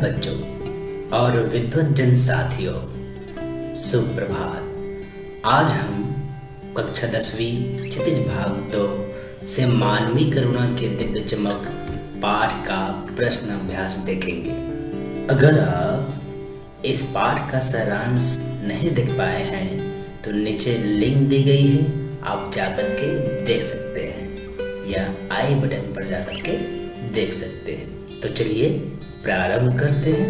बच्चों और विद्वज्जन साथियों, सुप्रभात। आज हम कक्षा 10वीं क्षितिज भाग 2 से मानवीय करुणा के दिव्य चमक पाठ का प्रश्न अभ्यास देखेंगे। अगर आप इस पाठ का सारांश नहीं देख पाए हैं तो नीचे लिंक दी गई है, आप जाकर के देख सकते हैं या आई बटन पर जाकर के देख सकते हैं। तो चलिए प्रारंभ करते हैं।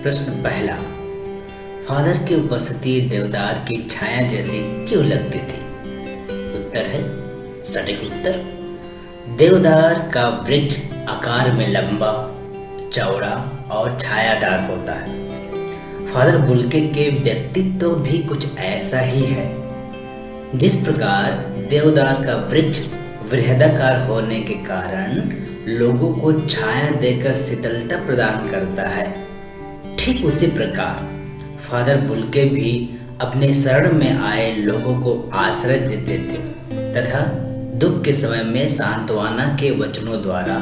प्रश्न पहला, फादर की उपस्थिति देवदार की छाया जैसी क्यों लगती थी? उत्तर है सटीक उत्तर, देवदार का वृक्ष आकार में लंबा, चौड़ा और छायादार होता है। फादर बुल्के के व्यक्तित्व भी कुछ ऐसा ही है। जिस प्रकार देवदार का वृक्ष वृहदाकार होने के कारण लोगों को छाया देकर शीतलता प्रदान करता है, ठीक उसी प्रकार फादर बुल्के भी अपने शरण में आए लोगों को आश्रय देते थे तथा दुख के समय में सांत्वना के वचनों द्वारा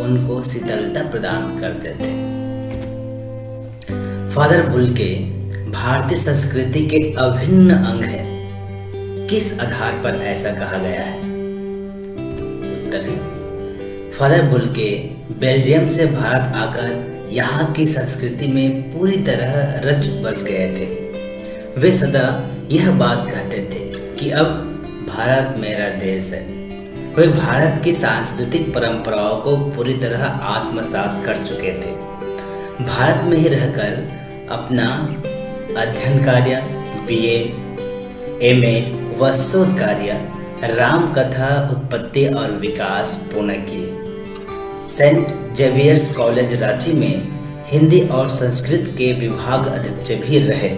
उनको शीतलता प्रदान करते थे। फादर बुल्के भारतीय संस्कृति के अभिन्न अंग है। किस आधार पर ऐसा कहा गया है? उत्तर है, फादर बुल्के बेल्जियम से भारत आकर यहाँ की संस्कृति में पूरी तरह रच बस गए थे। वे सदा यह बात कहते थे कि अब भारत मेरा देश है। वे भारत की सांस्कृतिक परंपराओं को पूरी तरह आत्मसात कर चुके थे। भारत में ही रहकर अपना अध्ययन कार्य, BA, MA व शोध कार्य राम कथा उत्पत्ति और विकास पूर्ण किए। सेंट जेवियर्स कॉलेज रांची में हिंदी और संस्कृत के विभाग अध्यक्ष भी रहे।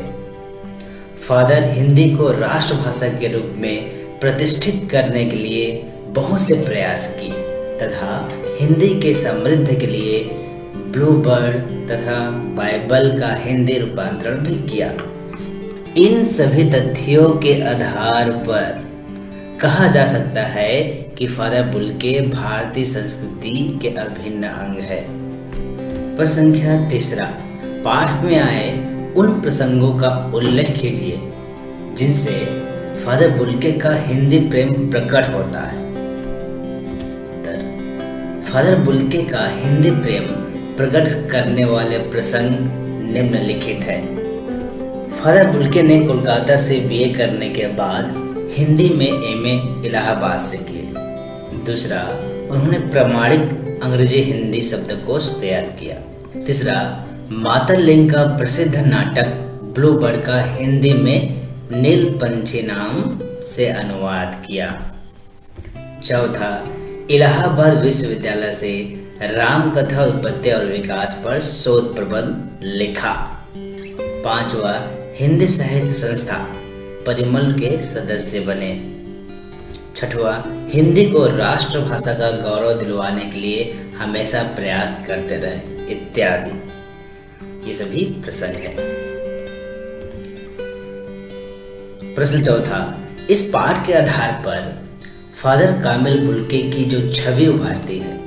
फादर हिंदी को राष्ट्रभाषा के रूप में प्रतिष्ठित करने के लिए बहुत से प्रयास किए तथा हिंदी के समृद्धि के लिए ब्लू बर्ड तथा बाइबल का हिंदी रूपांतरण भी किया। इन सभी तथ्यों के आधार पर कहा जा सकता है कि फादर बुल्के भारतीय संस्कृति के अभिन्न अंग है। प्रश्न संख्या 3, पाठ में आए उन प्रसंगों का उल्लेख कीजिए जिनसे फादर बुल्के का हिंदी प्रेम प्रकट होता है। फादर बुल्के का हिंदी प्रेम प्रकट करने वाले प्रसंग निम्नलिखित है। फादर बुल्के ने कोलकाता से BA करने के बाद हिंदी में MA इलाहाबाद से किए। दूसरा, उन्होंने प्रामाणिक अंग्रेजी हिंदी शब्दकोश तैयार किया। तीसरा, मातरलिंग का प्रसिद्ध नाटक ब्लू बर्ड का हिंदी में नील पंछी नाम से अनुवाद किया। चौथा, इलाहाबाद विश्वविद्यालय से राम कथा उत्पत्ति और विकास पर शोध प्रबंध लिखा। पांचवा, हिंदी साहित्य संस्था परिमल के सदस्य बने। छठवां, हिंदी को राष्ट्रभाषा का गौरव दिलवाने के लिए हमेशा प्रयास करते रहे, इत्यादि। ये सभी प्रसंग है। प्रश्न चौथा, इस पाठ के आधार पर फादर कामिल बुल्के की जो छवि उभारती है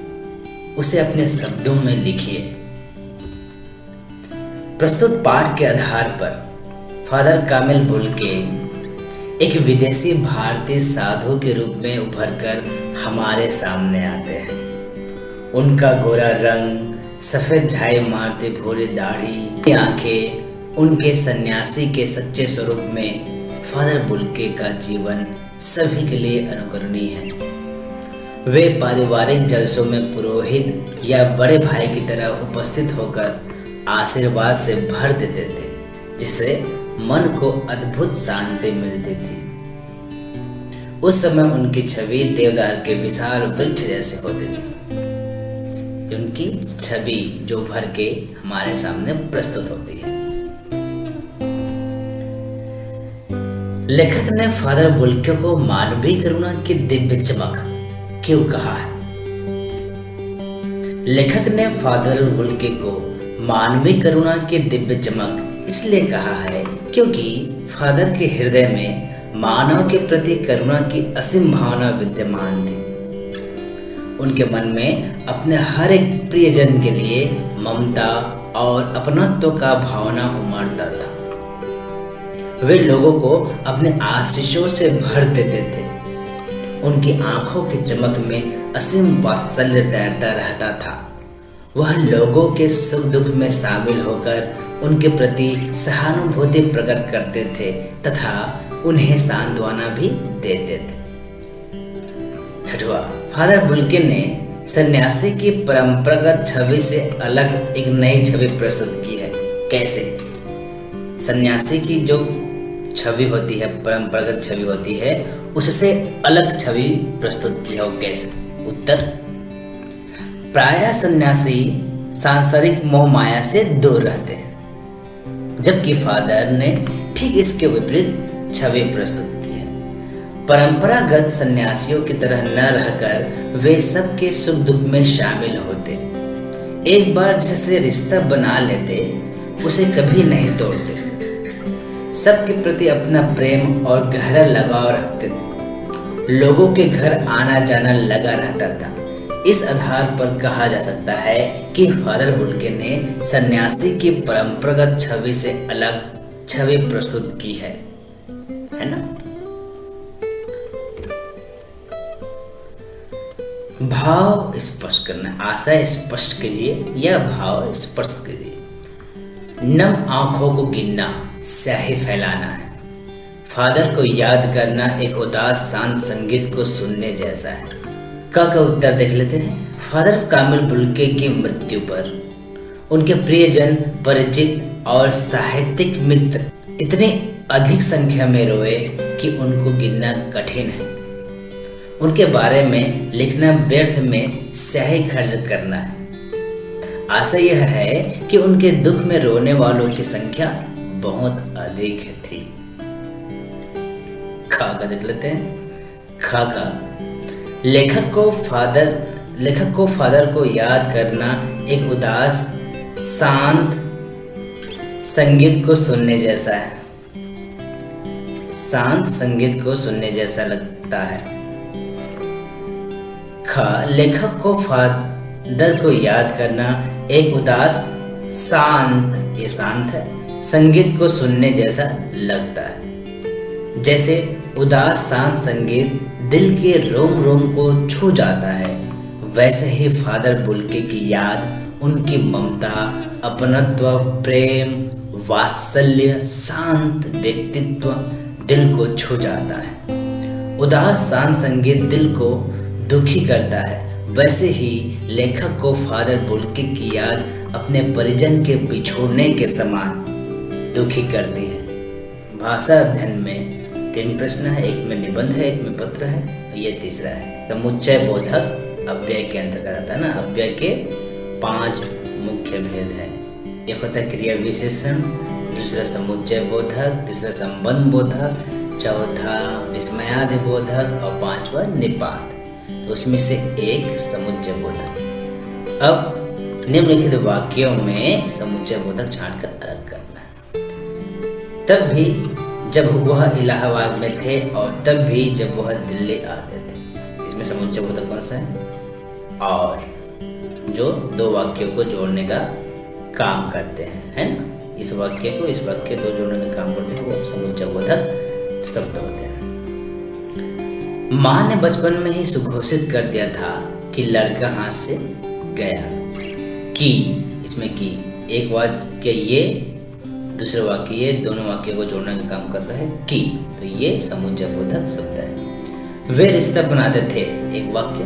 उसे अपने शब्दों में लिखिए। प्रस्तुत पाठ के आधार पर फादर कामिल बुल्के एक विदेशी भारतीय साधु के रूप में उभरकर हमारे सामने आते हैं। उनका गोरा रंग, सफेद झाई मारती भूरी दाढ़ी, आंखें, उनके सन्यासी के सच्चे स्वरूप में फादर बुल्के का जीवन सभी के लिए अनुकरणीय है। वे पारिवारिक जलसों में पुरोहित या बड़े भाई की तरह उपस्थित होकर आशीर्वाद से भर देते थे, जिससे मन को अद्भुत शांति मिलती थी। उस समय उनकी छवि देवदार के विशाल वृक्ष जैसे होती थी। उनकी छवि जो भर के हमारे सामने प्रस्तुत होती है। लेखक ने फादर बुल्के को मानवीय करुणा की दिव्य चमक क्यों कहा है? लेखक ने फादर बुल्के को मानवीय करुणा की दिव्य चमक इसलिए कहा है क्योंकि फादर के हृदय में मानव के प्रति करुणा की असीम भावना विद्यमान थी। उनके मन में अपने हर एक प्रियजन के लिए ममता और अपनत्व का भावना उमड़ता था। वे लोगों को अपने आशीषों से भर देते थे। उनकी आंखों की चमक में असीम वात्सल्य तैरता रहता था। वह लोगों के सुख दुख में शामिल होकर उनके प्रति सहानुभूति प्रकट करते थे तथा उन्हें सांत्वना भी देते थे। छठवां, फादर बुल्किन ने सन्यासी की परंपरागत छवि से अलग एक नई छवि प्रस्तुत की है। कैसे? सन्यासी की जो छवि होती है, परंपरागत छवि होती है, उससे अलग छवि प्रस्तुत की है। वो कैसे? उत्तर, प्रायः सन्यासी सांसारिक मोह माया से दूर रहते हैं, जबकि फादर ने ठीक इसके विपरीत छवि प्रस्तुत की है। परंपरागत सन्यासियों की तरह न रहकर वे सबके सुख दुख में शामिल होते। एक बार जिससे रिश्ता बना लेते उसे कभी नहीं तोड़ते। सबके प्रति अपना प्रेम और गहरा लगाव रखते थे। लोगों के घर आना जाना लगा रहता था। इस आधार पर कहा जा सकता है कि फादर बुल्किन ने सन्यासी की परंपरागत छवि से अलग छवि प्रस्तुत की है ना? भाव स्पष्ट करना, आशय स्पष्ट कीजिए या भाव स्पष्ट कीजिए। नम आंखों को गिनना, स्याही फैलाना है। फादर को याद करना एक उदास शांत संगीत को सुनने जैसा है। का उत्तर देख लेते हैं। फादर कामिल बुल्के की मृत्यु पर उनके प्रियजन, परिचित और साहित्यिक मित्र इतने अधिक संख्या में रोए कि उनको गिनना कठिन है। उनके बारे में लिखना व्यर्थ में स्याही खर्च करना है। आशा यह है कि उनके दुख में रोने वालों की संख्या बहुत अधिक थी। खा का देख लेते हैं। खा का लेखक को फादर को याद करना एक उदास शांत संगीत को सुनने जैसा है। शांत संगीत को सुनने जैसा लगता है। खा लेखक को फादर को याद करना एक उदास शांत, ये शांत है, संगीत को सुनने जैसा लगता है। जैसे उदास शांत संगीत दिल के रोम रोम को छू जाता है, वैसे ही फादर बुल्के की याद उनकी ममता, अपनत्व, प्रेम, वात्सल्य, शांत व्यक्तित्व दिल को छू जाता है। उदास शांत संगीत दिल को दुखी करता है, वैसे ही लेखक को फादर बुल्के की याद अपने परिजन के बिछोड़ने के समान दुखी करती है। भाषा अध्ययन में 3 प्रश्न है, एक में निबंध है, एक में पत्र है, ये तीसरा है। समुच्चय बोधक अव्यय के अंतर्गत आता है ना। अव्यय के 5 मुख्य भेद है। एक होता है क्रिया विशेषण, दूसरा समुच्चय बोधक, तीसरा संबंध बोधक, चौथा विस्मयादि बोधक और 5वां निपात। तो उसमें से एक समुच्चय बोधक। अब निम्नलिखित वाक्यों में समुच्चय बोधक छांटकर अलग करना है। तब भी जब वह इलाहाबाद में थे और तब भी जब वह दिल्ली आते थे। इसमें समुच्चय बोधक कौन सा है? और जो 2 वाक्यों को जोड़ने का काम करते हैं, है ना। इस वाक्य को इस वाक्य को जोड़ने का काम करते हैं, वो समुच्चय बोधक शब्द होते हैं। माँ ने बचपन में ही सुघोषित कर दिया था कि लड़का हाथ से गया। कि इसमें कि एक वाक्य ये, दूसरे वाक्य ये, दोनों वाक्यों को जोड़ने का काम कर रहा है कि, तो ये समुच्चय बोधक शब्द है। वे रिश्ता बनाते थे, एक वाक्य,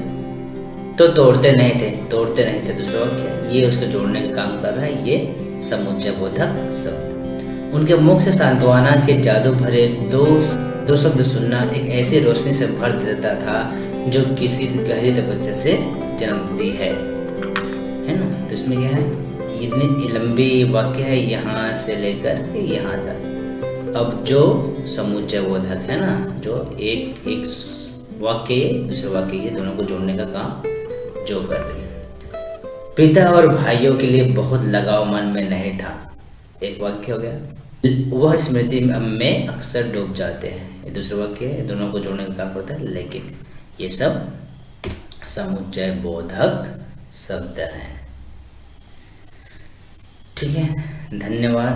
तो तोड़ते नहीं थे दूसरा वाक्य, ये उसको जोड़ने का काम कर रहा है, ये समुच्चय बोधक शब्द। उनके मुख से सांत्वना के जादू भरे दो शब्द सुनना एक ऐसी रोशनी से भर देता था जो किसी गहरी तपस्या से जन्मती है ना। तो इसमें क्या है, इतनी लंबी वाक्य है यहाँ से लेकर के यहाँ तक। अब जो समुच्चय बोधक है ना, जो एक वाक्य ये, दूसरे वाक्य ये, दोनों को जोड़ने का काम जो कर रही है। पिता और भाइयों के लिए बहुत लगाव मन में नहीं था, एक वाक्य हो गया। वह स्मृति में अक्सर डूब जाते हैं, ये दूसरे वाक्य है, दोनों को जोड़ने का काम करता है लेकिन। ये सब समुच्चय बोधक शब्द हैं। ठीक है, धन्यवाद।